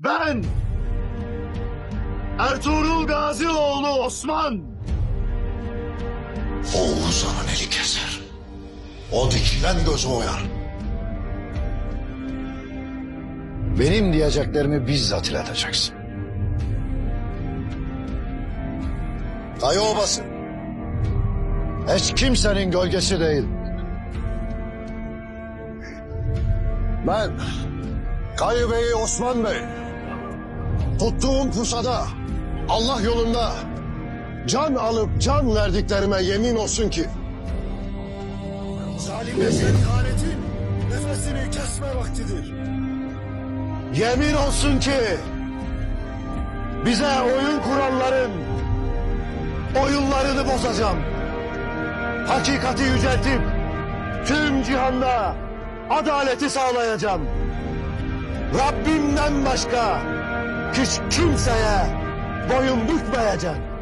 Ben Ertuğrul Gazioğlu Osman. Oğuzhan'ın eli keser. O dikilen gözü oyar. Benim diyeceklerimi bizzat ileteceksin. Kaya Obası hiç kimsenin gölgesi değil. Ben Kayı Bey Osman Bey tuttuğum pusada Allah yolunda can alıp can verdiklerime yemin olsun ki zalimlerin ihanetin nefesini kesme vaktidir. Yemin olsun ki bize oyun kuranların oyunlarını bozacağım. Hakikati yüceltip tüm cihanda adaleti sağlayacağım. Rabbimden başka hiç kimseye boyun bükmeyeceğim.